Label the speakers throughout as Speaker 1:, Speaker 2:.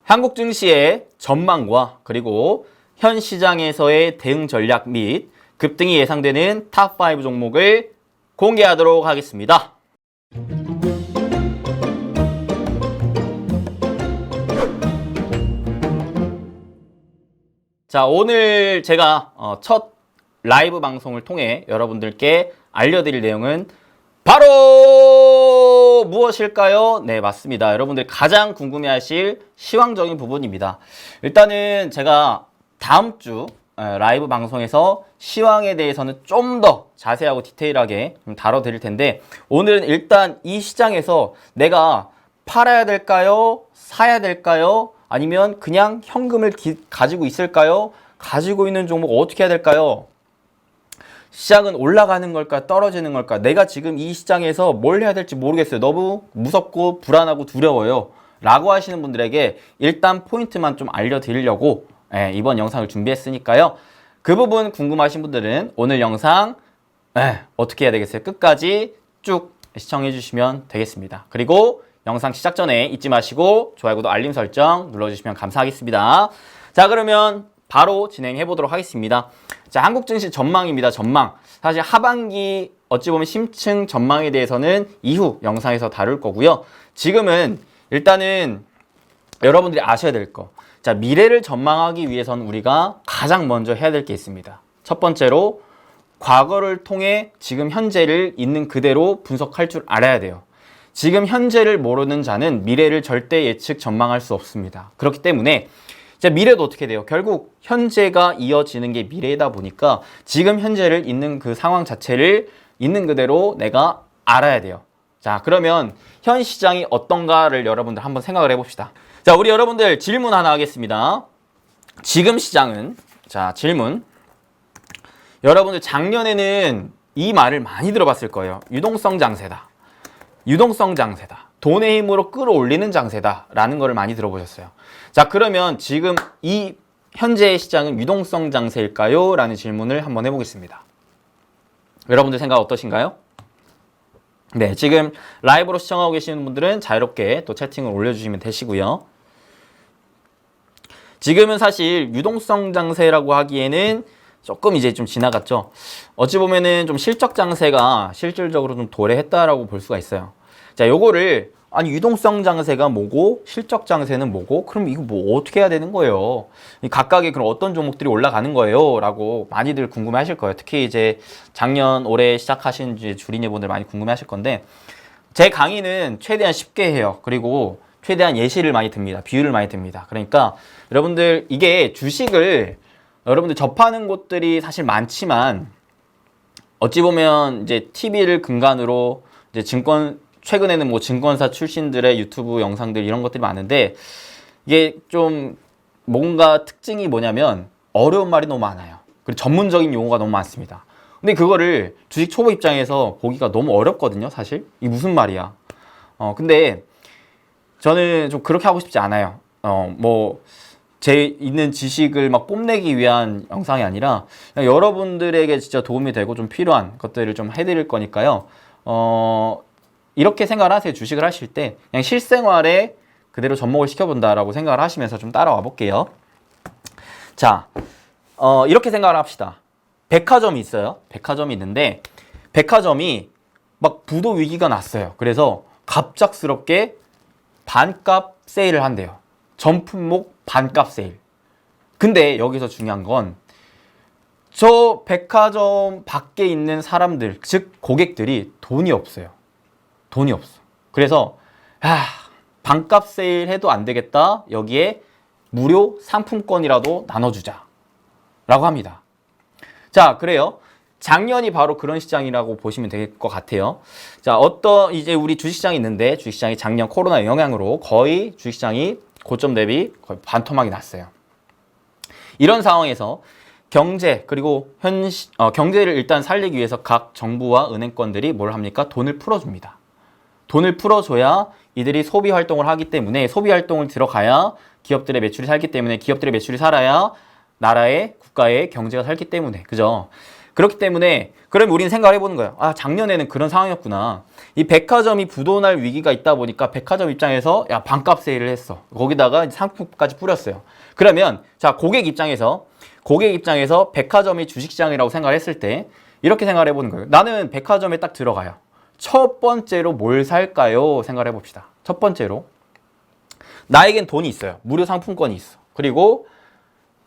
Speaker 1: 한국 증시의 전망과 그리고 현 시장에서의 대응 전략 및 급등이 예상되는 탑5 종목을 공개하도록 하겠습니다. 자, 오늘 제가 첫 라이브 방송을 통해 여러분들께 알려드릴 내용은 바로 무엇일까요? 네, 맞습니다. 여러분들 가장 궁금해하실 시황적인 부분입니다. 일단은 제가 다음 주 라이브 방송에서 시황에 대해서는 좀 더 자세하고 디테일하게 좀 다뤄드릴 텐데, 오늘은 일단 이 시장에서 내가 팔아야 될까요? 사야 될까요? 아니면 그냥 현금을 가지고 있을까요? 가지고 있는 종목 어떻게 해야 될까요? 시장은 올라가는 걸까 떨어지는 걸까? 내가 지금 이 시장에서 뭘 해야 될지 모르겠어요. 너무 무섭고 불안하고 두려워요 라고 하시는 분들에게 일단 포인트만 좀 알려드리려고 이번 영상을 준비했으니까요. 그 부분 궁금하신 분들은 오늘 영상 어떻게 해야 되겠어요? 끝까지 쭉 시청해 주시면 되겠습니다. 그리고 영상 시작 전에 잊지 마시고 좋아요, 구독, 알림 설정 눌러주시면 감사하겠습니다. 자, 그러면 바로 진행해 보도록 하겠습니다. 자, 한국 증시 전망입니다. 전망. 사실 하반기 어찌 보면 심층 전망에 대해서는 이후 영상에서 다룰 거고요. 지금은 일단은 여러분들이 아셔야 될 거. 자, 미래를 전망하기 위해서는 우리가 가장 먼저 해야 될 게 있습니다. 첫 번째로 과거를 통해 지금 현재를 있는 그대로 분석할 줄 알아야 돼요. 지금 현재를 모르는 자는 미래를 절대 예측 전망할 수 없습니다. 그렇기 때문에 자, 미래도 어떻게 돼요? 결국 현재가 이어지는 게 미래이다 보니까 지금 현재를 있는 그 상황 자체를 있는 그대로 내가 알아야 돼요. 자, 그러면 현 시장이 어떤가를 여러분들 한번 생각을 해봅시다. 자, 우리 여러분들 질문 하나 하겠습니다. 지금 시장은, 자, 질문. 여러분들 작년에는 이 말을 많이 들어봤을 거예요. 유동성 장세다. 유동성 장세다. 돈의 힘으로 끌어올리는 장세다 라는 거를 많이 들어보셨어요. 자, 그러면 지금 이 현재의 시장은 유동성 장세일까요? 라는 질문을 한번 해보겠습니다. 여러분들 생각 어떠신가요? 네, 지금 라이브로 시청하고 계시는 분들은 자유롭게 또 채팅을 올려주시면 되시고요. 지금은 사실 유동성 장세라고 하기에는 조금 이제 좀 지나갔죠. 어찌 보면은 좀 실적 장세가 실질적으로 좀 도래했다라고 볼 수가 있어요. 자, 요거를 아니 유동성 장세가 뭐고 실적 장세는 뭐고 그럼 이거 뭐 어떻게 해야 되는 거예요? 각각의 그럼 어떤 종목들이 올라가는 거예요? 라고 많이들 궁금해 하실 거예요. 특히 이제 작년 올해 시작하신 이제 주린이분들 많이 궁금해 하실 건데, 제 강의는 최대한 쉽게 해요. 그리고 최대한 예시를 많이 듭니다. 비유를 많이 듭니다. 그러니까 여러분들 이게 주식을 여러분들 접하는 곳들이 사실 많지만 어찌 보면 이제 TV를 근간으로 이제 최근에는 뭐 증권사 출신들의 유튜브 영상들 이런 것들이 많은데, 이게 좀 뭔가 특징이 뭐냐면 어려운 말이 너무 많아요. 그리고 전문적인 용어가 너무 많습니다. 근데 그거를 주식 초보 입장에서 보기가 너무 어렵거든요, 사실. 이게 무슨 말이야. 근데 저는 좀 그렇게 하고 싶지 않아요. 제 있는 지식을 막 뽐내기 위한 영상이 아니라 그냥 여러분들에게 진짜 도움이 되고 좀 필요한 것들을 좀 해드릴 거니까요. 이렇게 생각을 하세요. 주식을 하실 때 그냥 실생활에 그대로 접목을 시켜본다라고 생각을 하시면서 좀 따라와 볼게요. 자, 이렇게 생각을 합시다. 백화점이 있어요. 백화점이 있는데 백화점이 막 부도 위기가 났어요. 그래서 갑작스럽게 반값 세일을 한대요. 전 품목 반값 세일. 근데 여기서 중요한 건 저 백화점 밖에 있는 사람들, 즉 고객들이 돈이 없어요. 돈이 없어. 그래서 반값 세일 해도 안 되겠다. 여기에 무료 상품권이라도 나눠주자 라고 합니다. 자, 그래요. 작년이 바로 그런 시장이라고 보시면 될 것 같아요. 자, 이제 우리 주식시장이 있는데 주식시장이 작년 코로나 영향으로 거의 주식시장이 고점 대비 거의 반토막이 났어요. 이런 상황에서 경제 그리고 경제를 일단 살리기 위해서 각 정부와 은행권들이 뭘 합니까? 돈을 풀어줍니다. 돈을 풀어줘야 이들이 소비 활동을 하기 때문에, 소비 활동을 들어가야 기업들의 매출이 살기 때문에, 기업들의 매출이 살아야 나라의 국가의 경제가 살기 때문에, 그죠? 그렇기 때문에 그럼 우리는 생각을 해보는 거예요. 아, 작년에는 그런 상황이었구나. 이 백화점이 부도날 위기가 있다 보니까 백화점 입장에서 야, 반값 세일을 했어. 거기다가 상품까지 뿌렸어요. 그러면 자, 고객 입장에서 백화점이 주식시장이라고 생각했을 때 이렇게 생각을 해보는 거예요. 나는 백화점에 딱 들어가요. 첫 번째로 뭘 살까요? 생각을 해봅시다. 첫 번째로 나에겐 돈이 있어요. 무료 상품권이 있어. 그리고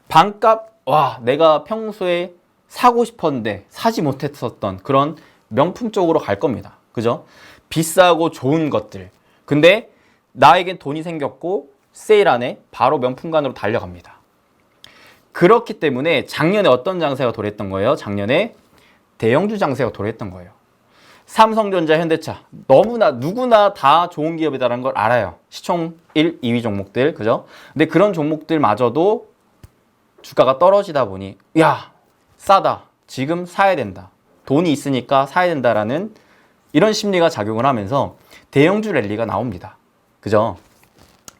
Speaker 1: 반값, 와, 내가 평소에 사고 싶었는데 사지 못했었던 그런 명품 쪽으로 갈 겁니다. 그죠? 비싸고 좋은 것들. 근데 나에겐 돈이 생겼고 세일 안에 바로 명품관으로 달려갑니다. 그렇기 때문에 작년에 어떤 장세가 도래했던 거예요? 작년에 대형주 장세가 도래했던 거예요. 삼성전자, 현대차 너무나 누구나 다 좋은 기업이다라는 걸 알아요. 시총 1, 2위 종목들. 그죠? 근데 그런 종목들마저도 주가가 떨어지다 보니 야, 싸다. 지금 사야 된다. 돈이 있으니까 사야 된다라는 이런 심리가 작용을 하면서 대형주 랠리가 나옵니다. 그죠?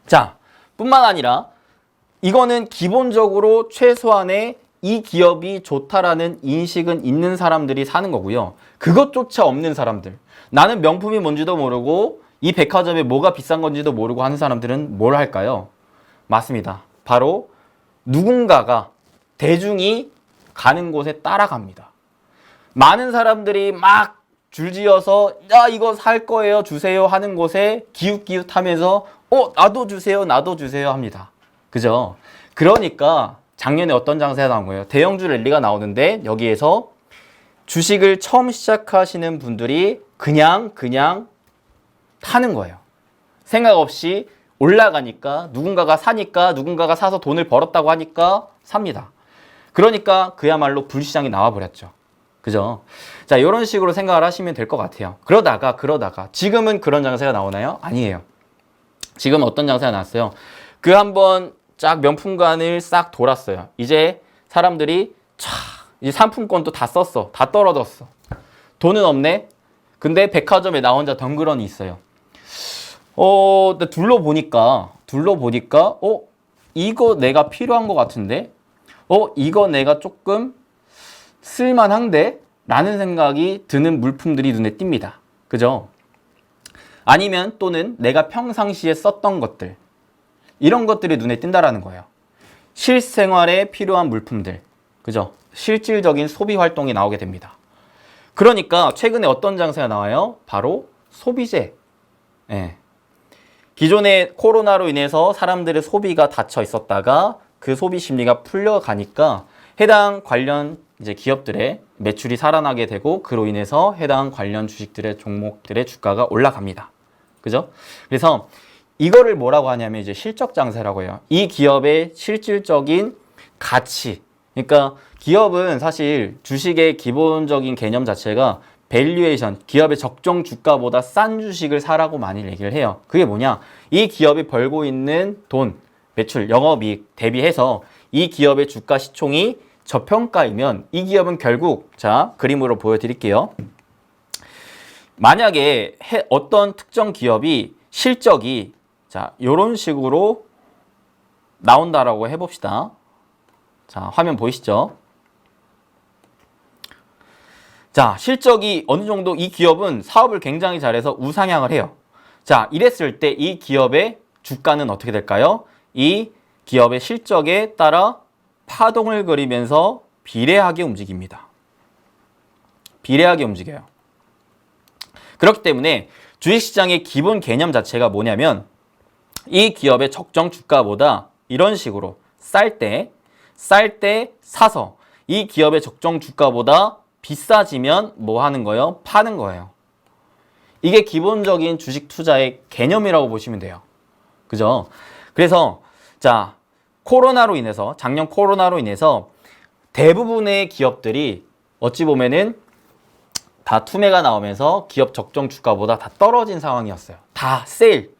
Speaker 1: 자, 뿐만 아니라 이거는 기본적으로 최소한의 이 기업이 좋다라는 인식은 있는 사람들이 사는 거고요. 그것조차 없는 사람들. 나는 명품이 뭔지도 모르고 이 백화점에 뭐가 비싼 건지도 모르고 하는 사람들은 뭘 할까요? 맞습니다. 바로 누군가가 대중이 가는 곳에 따라갑니다. 많은 사람들이 막 줄지어서 야, 이거 살 거예요, 주세요 하는 곳에 기웃기웃하면서 나도 주세요, 나도 주세요 합니다. 그죠? 그러니까 작년에 어떤 장세가 나온 거예요? 대형주 랠리가 나오는데 여기에서 주식을 처음 시작하시는 분들이 그냥 타는 거예요. 생각 없이 올라가니까 누군가가 사니까 누군가가 사서 돈을 벌었다고 하니까 삽니다. 그러니까 그야말로 불시장이 나와버렸죠. 그죠? 자, 이런 식으로 생각을 하시면 될 것 같아요. 그러다가 지금은 그런 장세가 나오나요? 아니에요. 지금 어떤 장세가 나왔어요? 그 한번 쫙 명품관을 싹 돌았어요. 이제 사람들이 이제 상품권도 다 썼어. 다 떨어졌어. 돈은 없네. 근데 백화점에 나 혼자 덩그러니 있어요. 둘러보니까 이거 내가 필요한 것 같은데? 이거 내가 조금 쓸만한데? 라는 생각이 드는 물품들이 눈에 띕니다. 그죠? 아니면 또는 내가 평상시에 썼던 것들, 이런 것들이 눈에 띈다라는 거예요. 실생활에 필요한 물품들, 그죠? 실질적인 소비 활동이 나오게 됩니다. 그러니까 최근에 어떤 장세가 나와요? 바로 소비재. 예. 기존에 코로나로 인해서 사람들의 소비가 닫혀 있었다가 그 소비 심리가 풀려가니까 해당 관련 이제 기업들의 매출이 살아나게 되고 그로 인해서 해당 관련 주식들의 종목들의 주가가 올라갑니다. 그죠? 그래서 이거를 뭐라고 하냐면 이제 실적 장세라고 해요. 이 기업의 실질적인 가치. 그러니까 기업은 사실 주식의 기본적인 개념 자체가 밸류에이션, 기업의 적정 주가보다 싼 주식을 사라고 많이 얘기를 해요. 그게 뭐냐? 이 기업이 벌고 있는 돈, 매출, 영업이익 대비해서 이 기업의 주가 시총이 저평가이면 이 기업은 결국, 자, 그림으로 보여드릴게요. 만약에 어떤 특정 기업이 실적이 자, 요런 식으로 나온다라고 해봅시다. 자, 화면 보이시죠? 자, 실적이 어느 정도 이 기업은 사업을 굉장히 잘해서 우상향을 해요. 자, 이랬을 때 이 기업의 주가는 어떻게 될까요? 이 기업의 실적에 따라 파동을 그리면서 비례하게 움직입니다. 비례하게 움직여요. 그렇기 때문에 주식시장의 기본 개념 자체가 뭐냐면 이 기업의 적정 주가보다 이런 식으로 쌀 때 사서 이 기업의 적정 주가보다 비싸지면 뭐 하는 거예요? 파는 거예요. 이게 기본적인 주식 투자의 개념이라고 보시면 돼요. 그죠? 그래서 자, 작년 코로나로 인해서 대부분의 기업들이 어찌 보면은 다 투매가 나오면서 기업 적정 주가보다 다 떨어진 상황이었어요. 다 세일,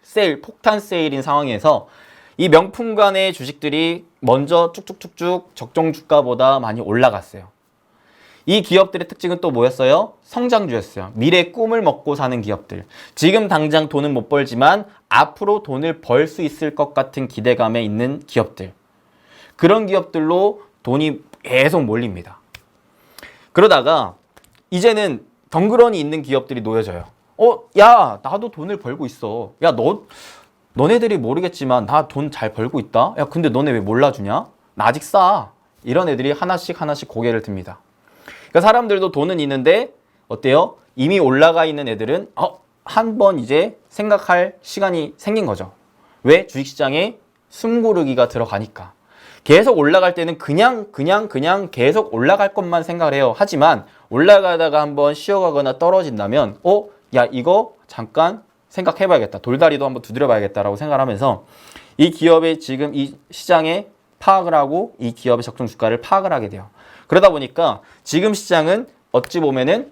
Speaker 1: 폭탄 세일인 상황에서 이 명품관의 주식들이 먼저 쭉쭉쭉쭉 적정 주가보다 많이 올라갔어요. 이 기업들의 특징은 또 뭐였어요? 성장주였어요. 미래의 꿈을 먹고 사는 기업들. 지금 당장 돈은 못 벌지만 앞으로 돈을 벌 수 있을 것 같은 기대감에 있는 기업들. 그런 기업들로 돈이 계속 몰립니다. 그러다가 이제는 덩그러니 있는 기업들이 놓여져요. 야, 나도 돈을 벌고 있어. 야, 너네들이 모르겠지만 나 돈 잘 벌고 있다. 야, 근데 너네 왜 몰라주냐? 나 아직 싸. 이런 애들이 하나씩 고개를 듭니다. 그러니까 사람들도 돈은 있는데 어때요? 이미 올라가 있는 애들은 한번 이제 생각할 시간이 생긴 거죠. 왜? 주식시장에 숨고르기가 들어가니까. 계속 올라갈 때는 그냥 계속 올라갈 것만 생각을 해요. 하지만 올라가다가 한번 쉬어가거나 떨어진다면 야, 이거 잠깐 생각해봐야겠다. 돌다리도 한번 두드려봐야겠다라고 생각을 하면서 이 기업의 지금 이 시장에 파악을 하고 이 기업의 적정 주가를 파악을 하게 돼요. 그러다 보니까 지금 시장은 어찌 보면은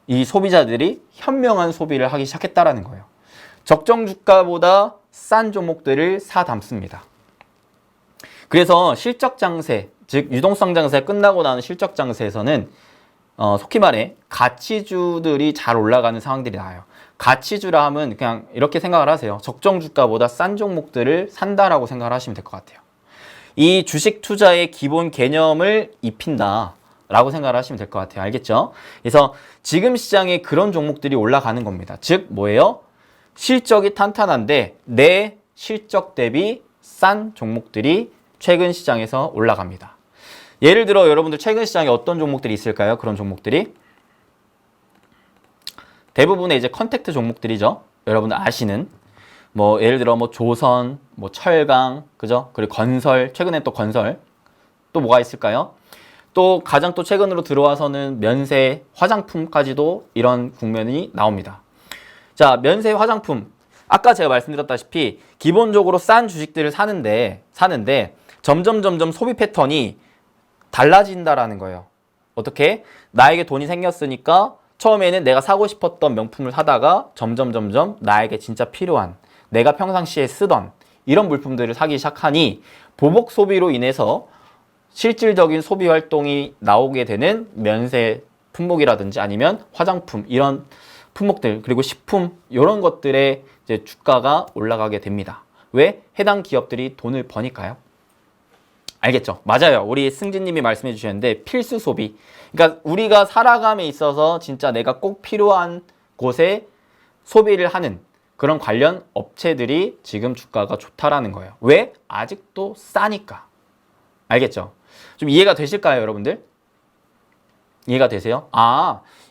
Speaker 1: 이 소비자들이 현명한 소비를 하기 시작했다라는 거예요. 적정 주가보다 싼 종목들을 사 담습니다. 그래서 실적 장세, 즉 유동성 장세가 끝나고 나는 실적 장세에서는 속히 말해 가치주들이 잘 올라가는 상황들이 나와요. 가치주라 하면 그냥 이렇게 생각을 하세요. 적정 주가보다 싼 종목들을 산다라고 생각을 하시면 될 것 같아요. 이 주식 투자의 기본 개념을 입힌다라고 생각을 하시면 될 것 같아요. 알겠죠? 그래서 지금 시장에 그런 종목들이 올라가는 겁니다. 즉 뭐예요? 실적이 탄탄한데 내 실적 대비 싼 종목들이 최근 시장에서 올라갑니다. 예를 들어 여러분들 최근 시장에 어떤 종목들이 있을까요? 그런 종목들이 대부분의 이제 컨택트 종목들이죠. 여러분들 아시는 뭐 예를 들어 뭐 조선, 뭐 철강, 그죠? 그리고 건설, 최근에 또 건설 또 뭐가 있을까요? 또 가장 또 최근으로 들어와서는 면세, 화장품까지도 이런 국면이 나옵니다. 자, 면세 화장품 아까 제가 말씀드렸다시피 기본적으로 싼 주식들을 사는데 점점 소비 패턴이 달라진다라는 거예요. 어떻게? 나에게 돈이 생겼으니까 처음에는 내가 사고 싶었던 명품을 사다가 점점 나에게 진짜 필요한 내가 평상시에 쓰던 이런 물품들을 사기 시작하니 보복 소비로 인해서 실질적인 소비 활동이 나오게 되는 면세 품목이라든지 아니면 화장품 이런 품목들 그리고 식품 이런 것들의 이제 주가가 올라가게 됩니다. 왜? 해당 기업들이 돈을 버니까요. 알겠죠? 맞아요. 우리 승진님이 말씀해 주셨는데 필수 소비. 그러니까 우리가 살아감에 있어서 진짜 내가 꼭 필요한 곳에 소비를 하는 그런 관련 업체들이 지금 주가가 좋다라는 거예요. 왜? 아직도 싸니까. 알겠죠? 좀 이해가 되실까요, 여러분들? 이해가 되세요?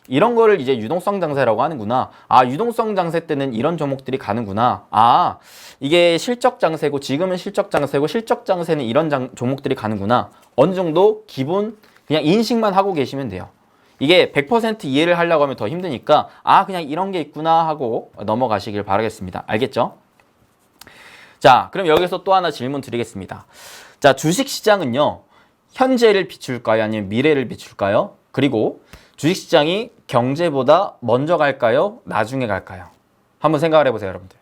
Speaker 1: 이런 거를 이제 유동성 장세라고 하는구나. 유동성 장세 때는 이런 종목들이 가는구나. 이게 실적 장세고 지금은 실적 장세고 실적 장세는 이런 종목들이 가는구나. 어느 정도 기본 그냥 인식만 하고 계시면 돼요. 이게 100% 이해를 하려고 하면 더 힘드니까 그냥 이런 게 있구나 하고 넘어가시길 바라겠습니다. 알겠죠? 자, 그럼 여기서 또 하나 질문 드리겠습니다. 자, 주식시장은요. 현재를 비출까요? 아니면 미래를 비출까요? 그리고 주식시장이 경제보다 먼저 갈까요? 나중에 갈까요? 한번 생각을 해보세요, 여러분들.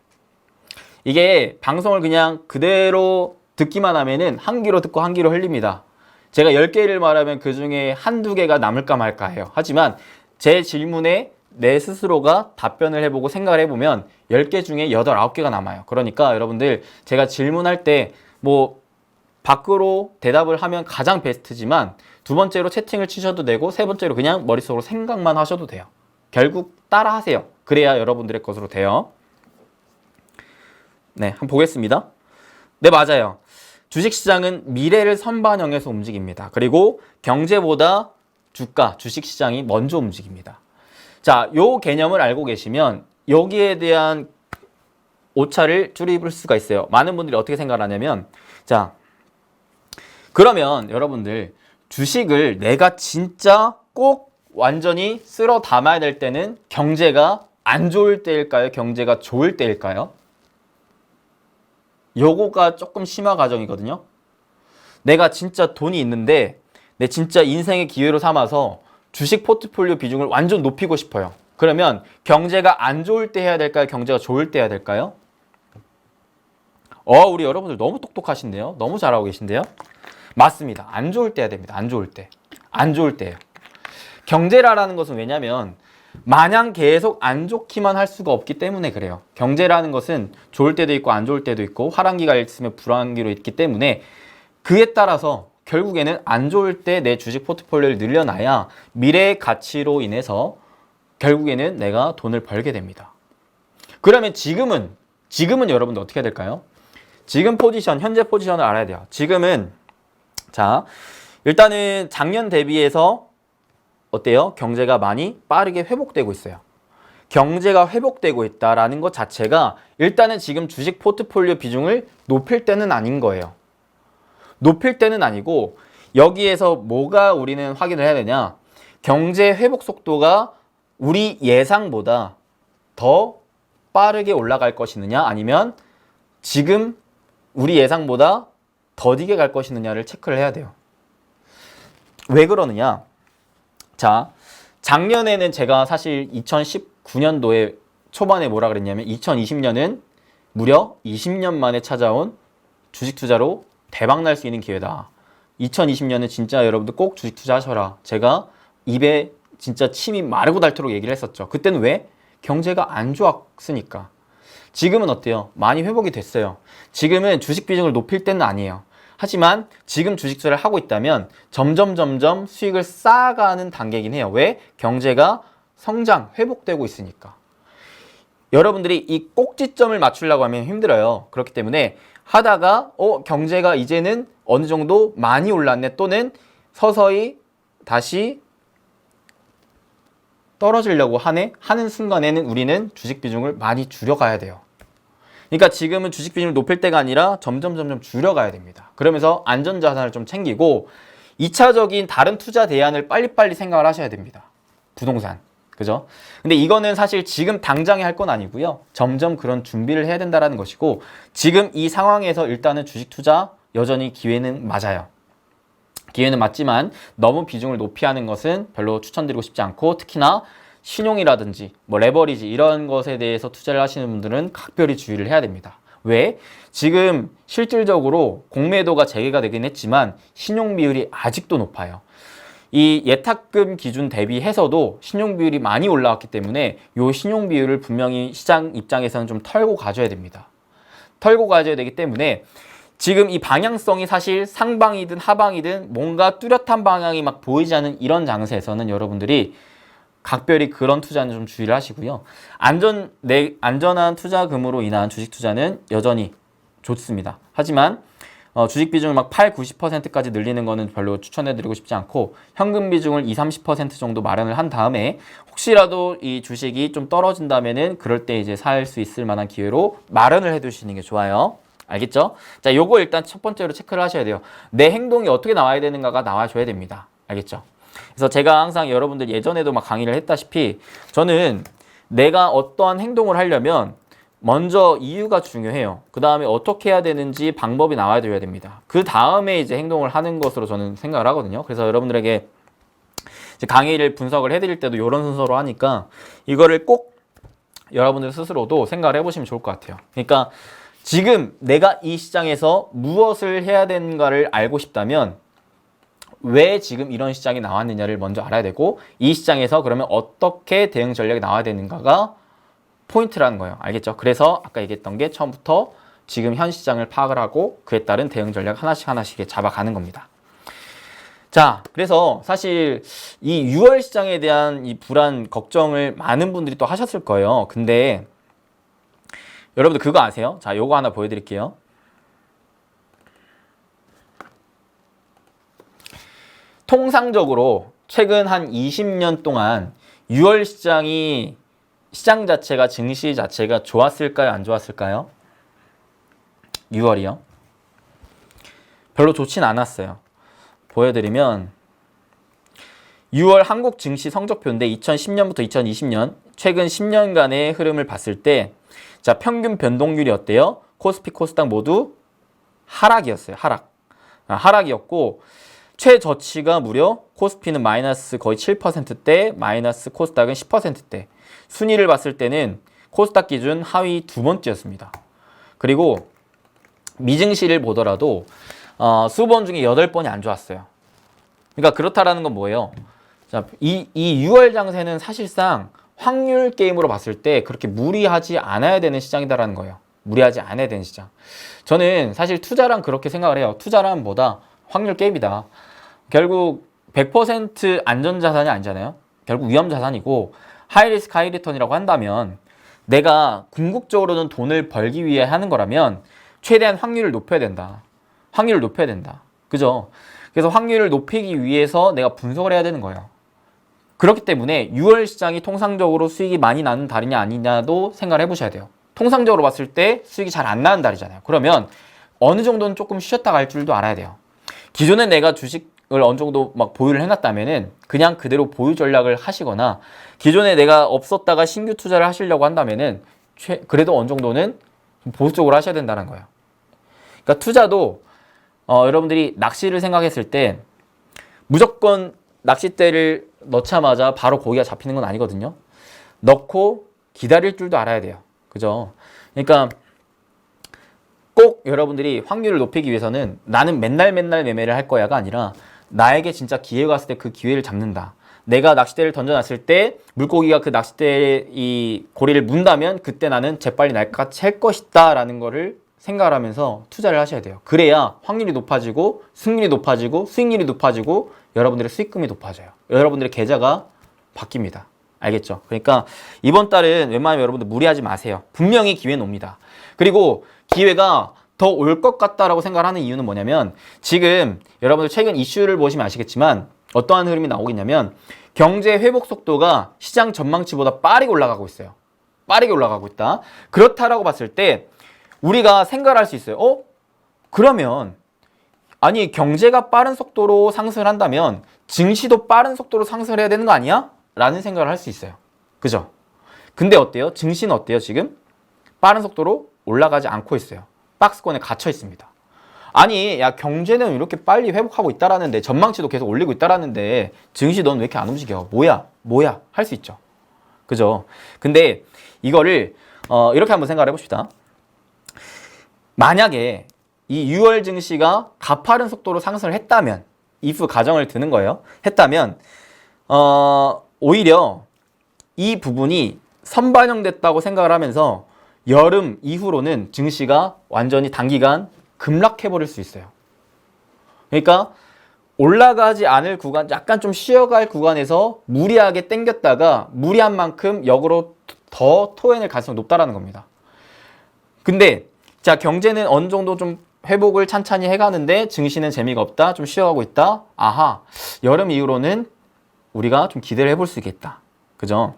Speaker 1: 이게 방송을 그냥 그대로 듣기만 하면은 한 귀로 듣고 한 귀로 흘립니다. 제가 10개를 말하면 그 중에 한두 개가 남을까 말까 해요. 하지만 제 질문에 내 스스로가 답변을 해보고 생각을 해보면 10개 중에 8, 9개가 남아요. 그러니까 여러분들 제가 질문할 때 뭐 밖으로 대답을 하면 가장 베스트지만 두 번째로 채팅을 치셔도 되고 세 번째로 그냥 머릿속으로 생각만 하셔도 돼요. 결국 따라 하세요. 그래야 여러분들의 것으로 돼요. 네, 한번 보겠습니다. 네, 맞아요. 주식시장은 미래를 선반영해서 움직입니다. 그리고 경제보다 주가, 주식시장이 먼저 움직입니다. 자, 요 개념을 알고 계시면 여기에 대한 오차를 줄일 수가 있어요. 많은 분들이 어떻게 생각하냐면 자, 그러면 여러분들 주식을 내가 진짜 꼭 완전히 쓸어 담아야 될 때는 경제가 안 좋을 때일까요? 경제가 좋을 때일까요? 요거가 조금 심화 과정이거든요. 내가 진짜 돈이 있는데 내 진짜 인생의 기회로 삼아서 주식 포트폴리오 비중을 완전 높이고 싶어요. 그러면 경제가 안 좋을 때 해야 될까요? 경제가 좋을 때 해야 될까요? 우리 여러분들 너무 똑똑하신데요? 너무 잘하고 계신데요? 맞습니다. 안 좋을 때 해야 됩니다. 안 좋을 때. 안 좋을 때예요. 경제라는 것은 왜냐면 마냥 계속 안 좋기만 할 수가 없기 때문에 그래요. 경제라는 것은 좋을 때도 있고 안 좋을 때도 있고 화랑기가 있으면 불황기로 있기 때문에 그에 따라서 결국에는 안 좋을 때 내 주식 포트폴리오를 늘려놔야 미래의 가치로 인해서 결국에는 내가 돈을 벌게 됩니다. 그러면 지금은 여러분들 어떻게 해야 될까요? 지금 포지션, 현재 포지션을 알아야 돼요. 지금은 자, 일단은 작년 대비해서 어때요? 경제가 많이 빠르게 회복되고 있어요. 경제가 회복되고 있다라는 것 자체가 일단은 지금 주식 포트폴리오 비중을 높일 때는 아닌 거예요. 높일 때는 아니고 여기에서 뭐가 우리는 확인을 해야 되냐? 경제 회복 속도가 우리 예상보다 더 빠르게 올라갈 것이느냐 아니면 지금 우리 예상보다 더디게 갈 것이느냐를 체크를 해야 돼요. 왜 그러느냐? 자, 작년에는 제가 사실 2019년도에 초반에 뭐라 그랬냐면 2020년은 무려 20년 만에 찾아온 주식 투자로 대박 날 수 있는 기회다. 2020년은 진짜 여러분들 꼭 주식 투자하셔라. 제가 입에 진짜 침이 마르고 닳도록 얘기를 했었죠. 그때는 왜? 경제가 안 좋았으니까. 지금은 어때요? 많이 회복이 됐어요. 지금은 주식 비중을 높일 때는 아니에요. 하지만 지금 주식 투자를 하고 있다면 점점 수익을 쌓아가는 단계이긴 해요. 왜? 경제가 성장, 회복되고 있으니까. 여러분들이 이 꼭지점을 맞추려고 하면 힘들어요. 그렇기 때문에 하다가 경제가 이제는 어느 정도 많이 올랐네 또는 서서히 다시 떨어지려고 하는 순간에는 우리는 주식 비중을 많이 줄여가야 돼요. 그러니까 지금은 주식 비중을 높일 때가 아니라 점점 줄여가야 됩니다. 그러면서 안전자산을 좀 챙기고 2차적인 다른 투자 대안을 빨리빨리 생각을 하셔야 됩니다. 부동산. 그죠? 근데 이거는 사실 지금 당장에 할 건 아니고요. 점점 그런 준비를 해야 된다는 것이고 지금 이 상황에서 일단은 주식 투자 여전히 기회는 맞아요. 기회는 맞지만 너무 비중을 높이 하는 것은 별로 추천드리고 싶지 않고 특히나 신용이라든지 뭐 레버리지 이런 것에 대해서 투자를 하시는 분들은 각별히 주의를 해야 됩니다. 왜? 지금 실질적으로 공매도가 재개가 되긴 했지만 신용 비율이 아직도 높아요. 이 예탁금 기준 대비해서도 신용 비율이 많이 올라왔기 때문에 이 신용 비율을 분명히 시장 입장에서는 좀 털고 가줘야 됩니다. 털고 가줘야 되기 때문에 지금 이 방향성이 사실 상방이든 하방이든 뭔가 뚜렷한 방향이 막 보이지 않는 이런 장세에서는 여러분들이 각별히 그런 투자는 좀 주의를 하시고요. 안전한 투자금으로 인한 주식 투자는 여전히 좋습니다. 하지만 주식 비중을 막 8, 90%까지 늘리는 거는 별로 추천해드리고 싶지 않고 현금 비중을 20, 30% 정도 마련을 한 다음에 혹시라도 이 주식이 좀 떨어진다면은 그럴 때 이제 살 수 있을 만한 기회로 마련을 해두시는 게 좋아요. 알겠죠? 자, 요거 일단 첫 번째로 체크를 하셔야 돼요. 내 행동이 어떻게 나와야 되는가가 나와줘야 됩니다. 알겠죠? 그래서 제가 항상 여러분들 예전에도 막 강의를 했다시피 저는 내가 어떠한 행동을 하려면 먼저 이유가 중요해요. 그 다음에 어떻게 해야 되는지 방법이 나와야 됩니다. 그 다음에 이제 행동을 하는 것으로 저는 생각을 하거든요. 그래서 여러분들에게 이제 강의를 분석을 해드릴 때도 이런 순서로 하니까 이거를 꼭 여러분들 스스로도 생각을 해보시면 좋을 것 같아요. 그러니까 지금 내가 이 시장에서 무엇을 해야 되는가를 알고 싶다면 왜 지금 이런 시장이 나왔느냐를 먼저 알아야 되고 이 시장에서 그러면 어떻게 대응 전략이 나와야 되는가가 포인트라는 거예요. 알겠죠? 그래서 아까 얘기했던 게 처음부터 지금 현 시장을 파악을 하고 그에 따른 대응 전략 하나씩 잡아가는 겁니다. 자, 그래서 사실 이 6월 시장에 대한 이 불안 걱정을 많은 분들이 또 하셨을 거예요. 근데 여러분들 그거 아세요? 자, 요거 하나 보여드릴게요. 통상적으로 최근 한 20년 동안 6월 시장 자체가 증시 자체가 좋았을까요? 안 좋았을까요? 6월이요. 별로 좋진 않았어요. 보여드리면 6월 한국 증시 성적표인데 2010년부터 2020년 최근 10년간의 흐름을 봤을 때 자, 평균 변동률이 어때요? 코스피, 코스닥 모두 하락이었어요. 하락이었고 최저치가 무려 코스피는 마이너스 거의 7%대, 마이너스 코스닥은 10%대. 순위를 봤을 때는 코스닥 기준 하위 두 번째였습니다. 그리고 미증시를 보더라도 수번 중에 8번이 안 좋았어요. 그러니까 그렇다라는 건 뭐예요? 자, 이 6월 장세는 사실상 확률 게임으로 봤을 때 그렇게 무리하지 않아야 되는 시장이다라는 거예요. 무리하지 않아야 되는 시장. 저는 사실 투자란 그렇게 생각을 해요. 투자란 뭐다? 확률 게임이다. 결국 100% 안전자산이 아니잖아요. 결국 위험자산이고 하이리스크 하이리턴이라고 한다면 내가 궁극적으로는 돈을 벌기 위해 하는 거라면 최대한 확률을 높여야 된다. 확률을 높여야 된다. 그죠? 그래서 확률을 높이기 위해서 내가 분석을 해야 되는 거예요. 그렇기 때문에 6월 시장이 통상적으로 수익이 많이 나는 달이냐 아니냐도 생각을 해보셔야 돼요. 통상적으로 봤을 때 수익이 잘 안 나는 달이잖아요. 그러면 어느 정도는 조금 쉬었다 갈 줄도 알아야 돼요. 기존에 내가 주식을 어느 정도 막 보유를 해놨다면은 그냥 그대로 보유 전략을 하시거나 기존에 내가 없었다가 신규 투자를 하시려고 한다면은 그래도 어느 정도는 보수적으로 하셔야 된다는 거예요. 그러니까 투자도 여러분들이 낚시를 생각했을 때 무조건 낚싯대를 넣자마자 바로 고기가 잡히는 건 아니거든요. 넣고 기다릴 줄도 알아야 돼요. 그죠? 그러니까 꼭 여러분들이 확률을 높이기 위해서는 나는 맨날 매매를 할 거야가 아니라 나에게 진짜 기회가 왔을 때 그 기회를 잡는다. 내가 낚싯대를 던져놨을 때 물고기가 그 낚싯대에 이 고리를 문다면 그때 나는 재빨리 날 것이다 라는 거를 생각을 하면서 투자를 하셔야 돼요. 그래야 확률이 높아지고 승률이 높아지고 수익률이 높아지고 여러분들의 수익금이 높아져요. 여러분들의 계좌가 바뀝니다. 알겠죠? 그러니까 이번 달은 웬만하면 여러분들 무리하지 마세요. 분명히 기회는 옵니다. 그리고 기회가 더 올 것 같다라고 생각하는 이유는 뭐냐면 지금 여러분들 최근 이슈를 보시면 아시겠지만 어떠한 흐름이 나오겠냐면 경제 회복 속도가 시장 전망치보다 빠르게 올라가고 있어요. 빠르게 올라가고 있다. 그렇다라고 봤을 때 우리가 생각을 할 수 있어요. 그러면 아니 경제가 빠른 속도로 상승을 한다면 증시도 빠른 속도로 상승을 해야 되는 거 아니야? 라는 생각을 할 수 있어요. 그죠? 근데 어때요? 증시는 어때요? 지금 빠른 속도로 올라가지 않고 있어요. 박스권에 갇혀 있습니다. 아니 야 경제는 이렇게 빨리 회복하고 있다라는데 전망치도 계속 올리고 있다라는데 증시 넌 왜 이렇게 안 움직여? 뭐야 할 수 있죠. 그죠? 근데 이거를 이렇게 한번 생각을 해봅시다. 만약에 이 6월 증시가 가파른 속도로 상승을 했다면 if 가정을 드는 거예요. 했다면 오히려 이 부분이 선반영됐다고 생각을 하면서 여름 이후로는 증시가 완전히 단기간 급락해버릴 수 있어요. 그러니까 올라가지 않을 구간, 약간 좀 쉬어갈 구간에서 무리하게 땡겼다가 무리한 만큼 역으로 더 토해낼 가능성이 높다라는 겁니다. 근데 자 경제는 어느 정도 좀 회복을 찬찬히 해가는데 증시는 재미가 없다, 좀 쉬어가고 있다. 아하, 여름 이후로는 우리가 좀 기대를 해볼 수 있겠다. 그죠?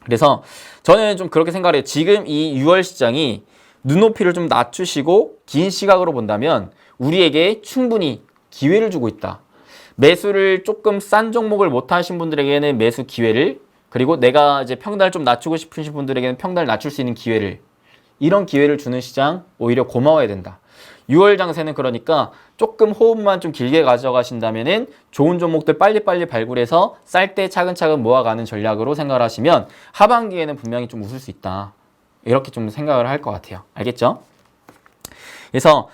Speaker 1: 그래서 저는 좀 그렇게 생각해요. 지금 이 6월 시장이 눈높이를 좀 낮추시고 긴 시각으로 본다면 우리에게 충분히 기회를 주고 있다. 매수를 조금 싼 종목을 못 하신 분들에게는 매수 기회를, 그리고 내가 이제 평단을 좀 낮추고 싶으신 분들에게는 평단을 낮출 수 있는 기회를, 이런 기회를 주는 시장 오히려 고마워야 된다. 6월 장세는 그러니까 조금 호흡만 좀 길게 가져가신다면은 좋은 종목들 빨리빨리 발굴해서 쌀 때 차근차근 모아가는 전략으로 생각을 하시면 하반기에는 분명히 좀 웃을 수 있다. 이렇게 좀 생각을 할 것 같아요. 알겠죠? 그래서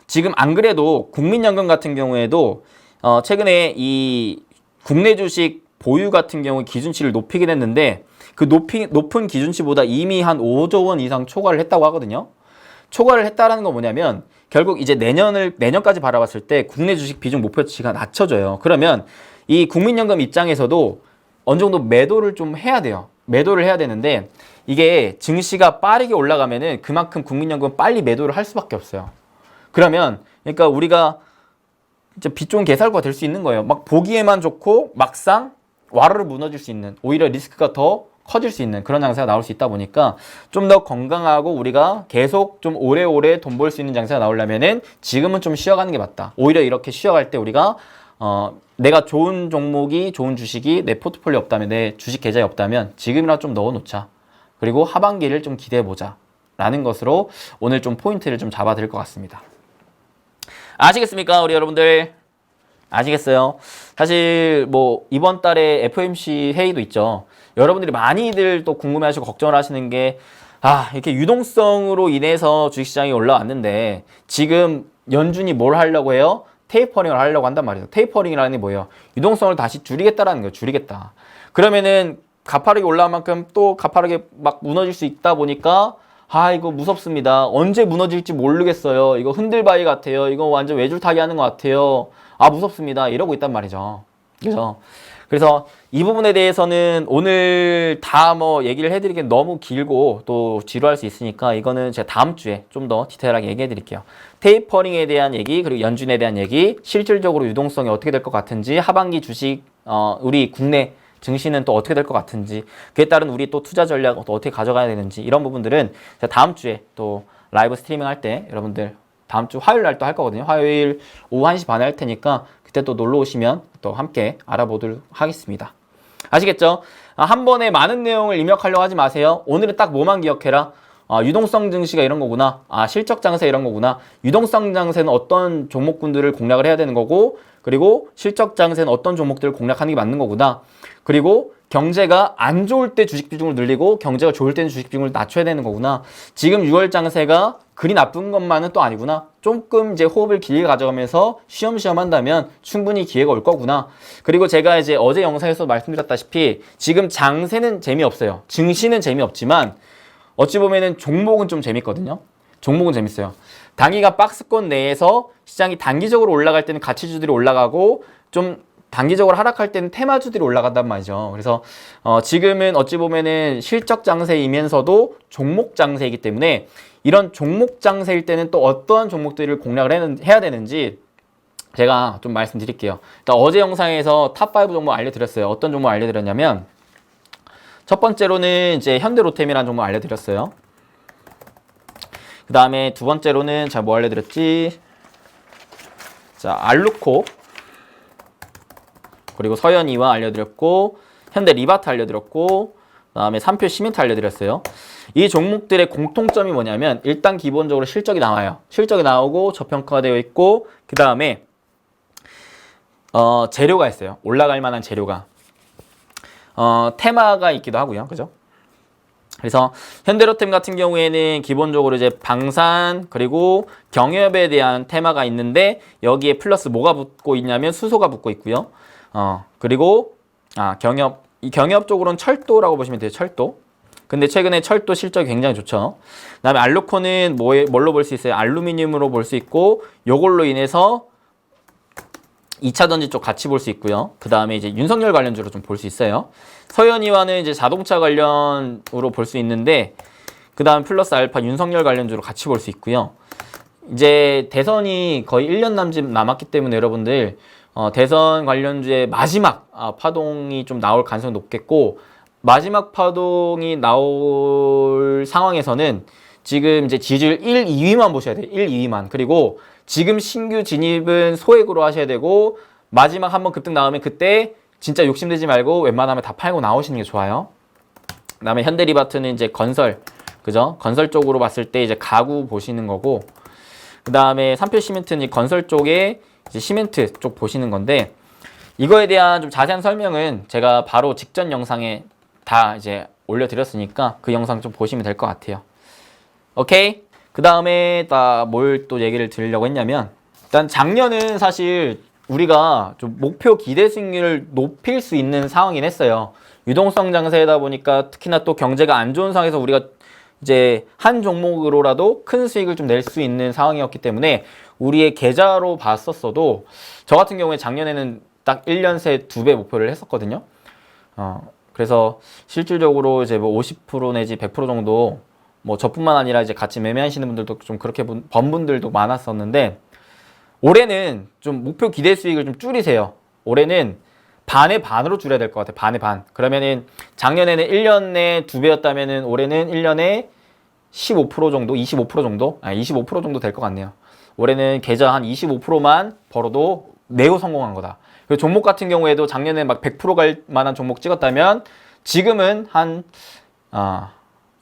Speaker 1: 지금 안 그래도 국민연금 같은 경우에도 최근에 이 국내 주식 보유 같은 경우 기준치를 높이긴 했는데 그 높은 기준치보다 이미 한 5조 원 이상 초과를 했다고 하거든요. 초과를 했다라는 건 뭐냐면 결국 이제 내년까지 바라봤을 때 국내 주식 비중 목표치가 낮춰져요. 그러면 이 국민연금 입장에서도 어느 정도 매도를 좀 해야 돼요. 매도를 해야 되는데 이게 증시가 빠르게 올라가면은 그만큼 국민연금은 빨리 매도를 할 수밖에 없어요. 그러면 그러니까 우리가 진짜 빛 좋은 개살구가 될 수 있는 거예요. 막 보기에만 좋고 막상 와르르 무너질 수 있는, 오히려 리스크가 더 커질 수 있는 그런 장세가 나올 수 있다 보니까 좀 더 건강하고 우리가 계속 좀 오래오래 돈 벌 수 있는 장세가 나오려면은 지금은 좀 쉬어가는 게 맞다. 오히려 이렇게 쉬어갈 때 우리가 내가 좋은 종목이, 좋은 주식이 내 포트폴리오 없다면, 내 주식 계좌에 없다면 지금이라도 좀 넣어놓자. 그리고 하반기를 좀 기대해보자 라는 것으로 오늘 좀 포인트를 좀 잡아드릴 것 같습니다. 아시겠습니까? 우리 여러분들 아시겠어요? 사실 뭐 이번 달에 FOMC 회의도 있죠. 여러분들이 많이들 또 궁금해하시고 걱정을 하시는 게 이렇게 유동성으로 인해서 주식시장이 올라왔는데 지금 연준이 뭘 하려고 해요? 테이퍼링을 하려고 한단 말이에요. 테이퍼링이라는 게 뭐예요? 유동성을 다시 줄이겠다라는 거예요. 줄이겠다. 그러면은 가파르게 올라온 만큼 또 가파르게 막 무너질 수 있다 보니까 아, 이거 무섭습니다. 언제 무너질지 모르겠어요. 이거 흔들바위 같아요. 이거 완전 외줄타기 하는 것 같아요. 아, 무섭습니다. 이러고 있단 말이죠. 그래서 이 부분에 대해서는 오늘 다 뭐 얘기를 해드리기엔 너무 길고 또 지루할 수 있으니까 이거는 제가 다음 주에 좀 더 디테일하게 얘기해 드릴게요. 테이퍼링에 대한 얘기, 그리고 연준에 대한 얘기, 실질적으로 유동성이 어떻게 될 것 같은지, 하반기 주식, 우리 국내 증시는 또 어떻게 될 것 같은지, 그에 따른 우리 또 투자 전략 또 어떻게 가져가야 되는지, 이런 부분들은 제가 다음 주에 또 라이브 스트리밍 할 때 여러분들 다음 주 화요일 날 또 할 거거든요. 화요일 오후 1시 반에 할 테니까 그때 또 놀러 오시면 또 함께 알아보도록 하겠습니다. 아시겠죠? 한 번에 많은 내용을 입력하려고 하지 마세요. 오늘은 딱 뭐만 기억해라. 유동성 증시가 이런 거구나. 실적 장세 이런 거구나. 유동성 장세는 어떤 종목군들을 공략을 해야 되는 거고, 그리고 실적 장세는 어떤 종목들을 공략하는 게 맞는 거구나. 그리고 경제가 안 좋을 때 주식 비중을 늘리고 경제가 좋을 때는 주식 비중을 낮춰야 되는 거구나. 지금 6월 장세가 그리 나쁜 것만은 또 아니구나. 조금 이제 호흡을 길게 가져가면서 쉬엄쉬엄 한다면 충분히 기회가 올 거구나. 그리고 제가 이제 어제 영상에서 말씀드렸다시피 지금 장세는 재미없어요. 증시는 재미없지만 어찌 보면은 종목은 좀 재밌거든요. 종목은 재밌어요. 단기가 박스권 내에서 시장이 단기적으로 올라갈 때는 가치주들이 올라가고 좀 단기적으로 하락할 때는 테마주들이 올라간단 말이죠. 그래서 지금은 어찌 보면은 실적 장세이면서도 종목 장세이기 때문에 이런 종목 장세일 때는 또 어떠한 종목들을 공략을 해야 되는지 제가 좀 말씀드릴게요. 일단 어제 영상에서 탑5 종목 알려드렸어요. 어떤 종목 알려드렸냐면 첫 번째로는 이제 현대로템이라는 종목 알려드렸어요. 그 다음에 두 번째로는 자, 뭐 알려드렸지? 자, 알루코, 그리고 서현이와 알려드렸고, 현대 리바트 알려드렸고, 그 다음에 삼표 시멘트 알려드렸어요. 이 종목들의 공통점이 뭐냐면 일단 기본적으로 실적이 나와요. 실적이 나오고 저평가되어 있고, 그 다음에 재료가 있어요. 올라갈 만한 재료가. 테마가 있기도 하고요. 그죠? 그래서 현대로템 같은 경우에는 기본적으로 이제 방산 그리고 경협에 대한 테마가 있는데 여기에 플러스 뭐가 붙고 있냐면 수소가 붙고 있고요. 그리고 경협, 이 경협 쪽으로는 철도라고 보시면 돼요. 철도. 근데 최근에 철도 실적이 굉장히 좋죠. 그 다음에 알루코는 뭘로 볼 수 있어요? 알루미늄으로 볼 수 있고 요걸로 인해서 2차 전지 쪽 같이 볼 수 있고요. 그 다음에 이제 윤석열 관련주로 좀 볼 수 있어요. 서현이와는 이제 자동차 관련으로 볼 수 있는데 그 다음 플러스 알파 윤석열 관련주로 같이 볼 수 있고요. 이제 대선이 거의 1년 남짓 남았기 때문에 여러분들 대선 관련주의 마지막 파동이 좀 나올 가능성이 높겠고 마지막 파동이 나올 상황에서는 지금 이제 지지율 1, 2위만 보셔야 돼요. 1, 2위만. 그리고 지금 신규 진입은 소액으로 하셔야 되고 마지막 한번 급등 나오면 그때 진짜 욕심내지 말고 웬만하면 다 팔고 나오시는 게 좋아요. 그 다음에 현대리바트는 이제 건설, 그죠? 건설 쪽으로 봤을 때 이제 가구 보시는 거고 그 다음에 삼표 시멘트는 건설 쪽에 이제 시멘트 쪽 보시는 건데 이거에 대한 좀 자세한 설명은 제가 바로 직전 영상에 다 이제 올려드렸으니까 그 영상 좀 보시면 될 것 같아요. 오케이? 그 다음에 뭘 또 얘기를 드리려고 했냐면 일단 작년은 사실 우리가 좀 목표 기대 수익률을 높일 수 있는 상황이긴 했어요. 유동성 장세다 보니까 특히나 또 경제가 안 좋은 상황에서 우리가 이제 한 종목으로라도 큰 수익을 좀 낼 수 있는 상황이었기 때문에 우리의 계좌로 봤었어도 저 같은 경우에 작년에는 딱 1년 새 2배 목표를 했었거든요. 그래서 실질적으로 이제 뭐 50% 내지 100% 정도 뭐 저뿐만 아니라 이제 같이 매매하시는 분들도 좀 그렇게 번 분들도 많았었는데 올해는 좀 목표 기대 수익을 좀 줄이세요. 올해는 반의 반으로 줄여야 될 것 같아요. 반의 반. 그러면은 작년에는 1년에 2배였다면은 올해는 1년에 15% 정도, 25% 정도? 25% 정도 될 것 같네요. 올해는 계좌 한 25%만 벌어도 매우 성공한 거다. 그리고 종목 같은 경우에도 작년에 막 100% 갈 만한 종목 찍었다면 지금은 한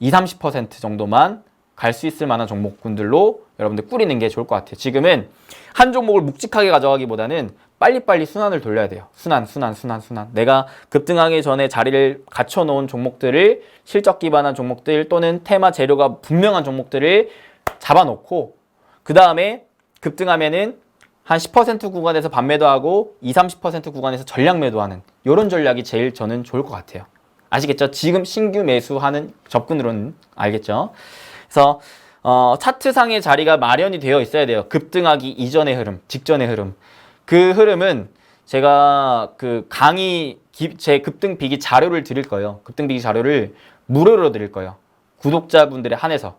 Speaker 1: 20-30% 정도만 갈 수 있을 만한 종목군들로 여러분들 꾸리는 게 좋을 것 같아요. 지금은 한 종목을 묵직하게 가져가기보다는 빨리빨리 순환을 돌려야 돼요. 순환. 내가 급등하기 전에 자리를 갖춰놓은 종목들을 실적 기반한 종목들 또는 테마 재료가 분명한 종목들을 잡아놓고 그 다음에 급등하면은 한 10% 구간에서 반매도하고 20-30% 구간에서 전량 매도하는 이런 전략이 제일 저는 좋을 것 같아요. 아시겠죠? 지금 신규 매수하는 접근으로는 알겠죠? 그래서 차트상의 자리가 마련이 되어 있어야 돼요. 급등하기 이전의 흐름, 직전의 흐름. 그 흐름은 제가 그 제 급등 비기 자료를 드릴 거예요. 급등 비기 자료를 무료로 드릴 거예요. 구독자분들에 한해서.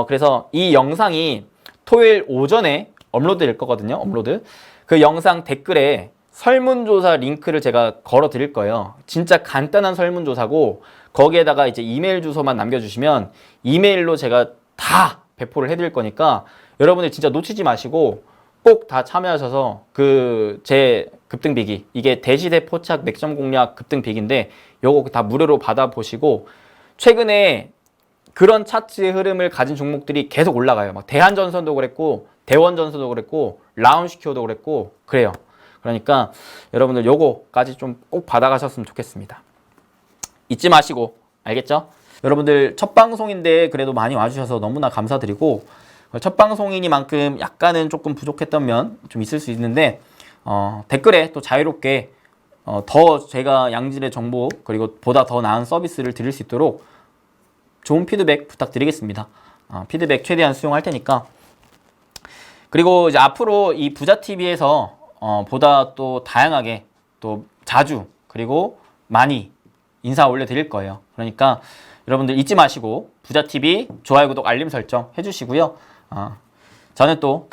Speaker 1: 그래서 이 영상이 토요일 오전에 업로드 될 거거든요. 업로드. 그 영상 댓글에 설문조사 링크를 제가 걸어 드릴 거예요. 진짜 간단한 설문조사고 거기에다가 이제 이메일 주소만 남겨주시면 이메일로 제가 다 배포를 해드릴 거니까 여러분들 진짜 놓치지 마시고 꼭 다 참여하셔서 그 제 급등비기, 이게 대시대 포착 맥점 공략 급등비기인데 요거 다 무료로 받아보시고 최근에 그런 차트의 흐름을 가진 종목들이 계속 올라가요. 막 대한전선도 그랬고 대원전선도 그랬고 라운시큐어도 그랬고 그래요. 그러니까 여러분들 요거까지 좀 꼭 받아가셨으면 좋겠습니다. 잊지 마시고, 알겠죠? 여러분들 첫 방송인데 그래도 많이 와주셔서 너무나 감사드리고, 첫 방송이니만큼 약간은 조금 부족했던 면 좀 있을 수 있는데 댓글에 또 자유롭게 더 제가 양질의 정보 그리고 보다 더 나은 서비스를 드릴 수 있도록 좋은 피드백 부탁드리겠습니다. 피드백 최대한 수용할 테니까. 그리고 이제 앞으로 이 부자TV에서 보다 또 다양하게 또 자주 그리고 많이 인사 올려드릴 거예요. 그러니까 여러분들 잊지 마시고 부자TV 좋아요, 구독, 알림 설정 해주시고요. 저는 또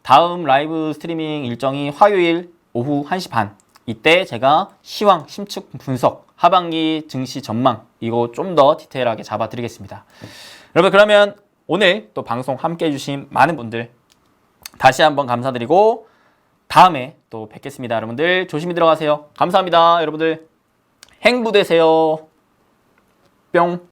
Speaker 1: 다음 라이브 스트리밍 일정이 화요일 오후 1시 반, 이때 제가 시황, 심측 분석, 하반기 증시 전망 이거 좀 더 디테일하게 잡아드리겠습니다. 여러분 그러면 오늘 또 방송 함께 해주신 많은 분들 다시 한번 감사드리고 다음에 또 뵙겠습니다. 여러분들 조심히 들어가세요. 감사합니다. 여러분들 행부 되세요. 뿅.